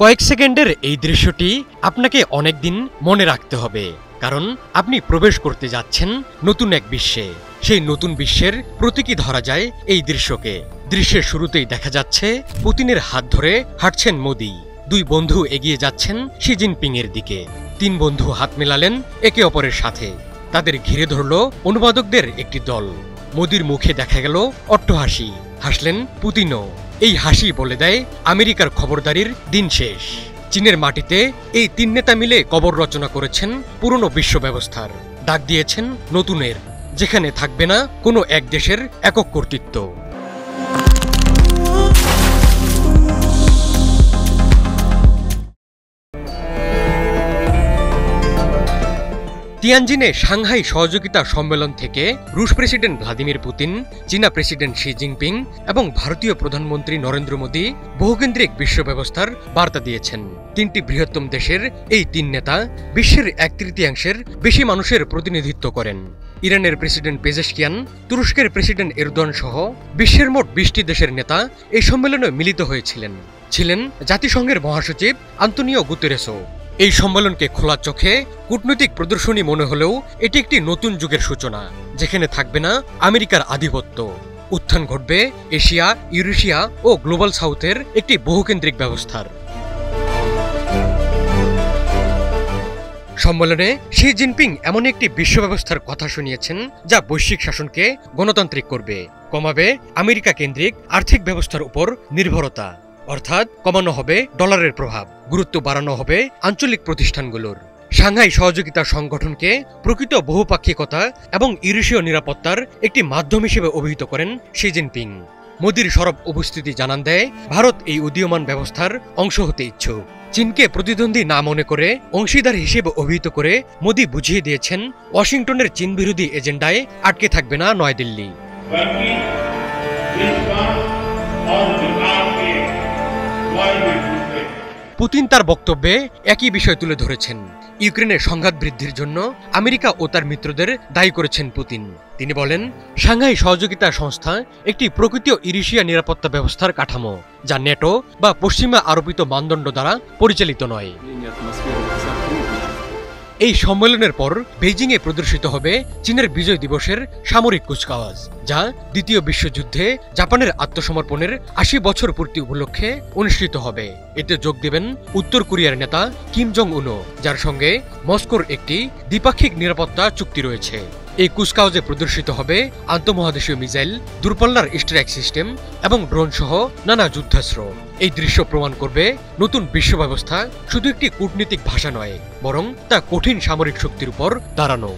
কয়েক সেকেন্ডের এই দৃশ্যটি আপনাকে অনেক দিন মনে রাখতে হবে, কারণ আপনি প্রবেশ করতে যাচ্ছেন নতুন এক বিশ্বে। সেই নতুন বিশ্বের প্রতীকী ধরা যায় এই দৃশ্যকে। দৃশ্যের শুরুতেই দেখা যাচ্ছে পুতিনের হাত ধরে হাঁটছেন মোদি। দুই বন্ধু এগিয়ে যাচ্ছেন শি জিনপিং এর দিকে। তিন বন্ধু হাত মেলালেন একে অপরের সাথে। তাদের ঘিরে ধরল অনুবাদকদের একটি দল। মোদির মুখে দেখা গেল অট্টহাসি, হাসলেন পুতিনও। এই হাসি বলে দেয় আমেরিকার খবরদারির দিন শেষ। চীনের মাটিতে এই তিন নেতা মিলে কবর রচনা করেছেন পুরনো বিশ্ব ব্যবস্থার, ডাক দিয়েছেন নতুনের, যেখানে থাকবে না কোনো এক দেশের একক কর্তৃত্ব। তিয়ানজিনে সাংহাই সহযোগিতা সম্মেলন থেকে রুশ প্রেসিডেন্ট ভ্লাদিমির পুতিন, চীনা প্রেসিডেন্ট শি জিনপিং এবং ভারতীয় প্রধানমন্ত্রী নরেন্দ্র মোদী বহুকেন্দ্রিক বিশ্ব ব্যবস্থার বার্তা দিয়েছেন। তিনটি বৃহত্তম দেশের এই তিন নেতা বিশ্বের 1/3 বেশি মানুষের প্রতিনিধিত্ব করেন। ইরানের প্রেসিডেন্ট পেজেশকিয়ান, তুরস্কের প্রেসিডেন্ট এরদোয়ান সহ বিশ্বের মোট 20টি দেশের নেতা এই সম্মেলনে মিলিত হয়েছিলেন। ছিলেন জাতিসংঘের মহাসচিব আন্তোনিও গুতেরেসও। এই সম্মেলনকে খোলা চোখে কূটনৈতিক প্রদর্শনী মনে হলেও এটি একটি নতুন যুগের সূচনা, যেখানে থাকবে না আমেরিকার আধিপত্য। উত্থান ঘটবে এশিয়া, ইউরেশিয়া ও গ্লোবাল সাউথের একটি বহুকেন্দ্রিক ব্যবস্থার। সম্মেলনে শি জিনপিং এমন একটি বিশ্ব ব্যবস্থার কথা শুনিয়েছেন যা বৈশ্বিক শাসনকে গণতান্ত্রিক করবে, কমাবে আমেরিকা কেন্দ্রিক আর্থিক ব্যবস্থার উপর নির্ভরতা, অর্থাৎ কমানো হবে ডলারের প্রভাব, গুরুত্ব বাড়ানো হবে আঞ্চলিক প্রতিষ্ঠানগুলোর। সাংহাই সহযোগিতা সংগঠনকে প্রকৃত বহুপাক্ষিকতা এবং ইউরেশীয় নিরাপত্তার একটি মাধ্যম হিসেবে অভিহিত করেন শি জিনপিং। মোদির সরব উপস্থিতি জানান দেয় ভারত এই উদীয়মান ব্যবস্থার অংশ হতে ইচ্ছুক। চীনকে প্রতিদ্বন্দ্বী না মনে করে অংশীদার হিসেবে অভিহিত করে মোদি বুঝিয়ে দিয়েছেন ওয়াশিংটনের চীন বিরোধী এজেন্ডায় আটকে থাকবে না নয়াদিল্লি। পুতিন তার বক্তব্যে একই বিষয় তুলে ধরেছেন। ইউক্রেনের সংঘাত বৃদ্ধির জন্য আমেরিকা ও তার মিত্রদের দায়ী করেছেন পুতিন। তিনি বলেন, সাংহাই সহযোগিতা সংস্থা একটি প্রকৃত ইউরেশীয় নিরাপত্তা ব্যবস্থার কাঠামো, যা নেটো বা পশ্চিমা আরোপিত মানদণ্ড দ্বারা পরিচালিত নয়। এই সম্মেলনের পর বেইজিংয়ে প্রদর্শিত হবে চীনের বিজয় দিবসের সামরিক কুচকাওয়াজ, যা দ্বিতীয় বিশ্বযুদ্ধে জাপানের আত্মসমর্পণের 80 বছর পূর্তি উপলক্ষে অনুষ্ঠিত হবে। এতে যোগ দেবেন উত্তর কোরিয়ার নেতা কিম জং উনও, যার সঙ্গে মস্কোর একটি দ্বিপাক্ষিক নিরাপত্তা চুক্তি রয়েছে। এই কুচকাওয়াজে প্রদর্শিত হবে আন্তঃমহাদেশীয় মিসাইল, দূরপাল্লার স্ট্রাইক সিস্টেম এবং ড্রোন সহ নানা যুদ্ধাস্ত্র। এই দৃশ্য প্রমাণ করবে নতুন বিশ্ব ব্যবস্থা শুধু একটি কূটনীতিক ভাষা নয়, বরং তা কঠিন সামরিক শক্তির উপর দাঁড়ানো।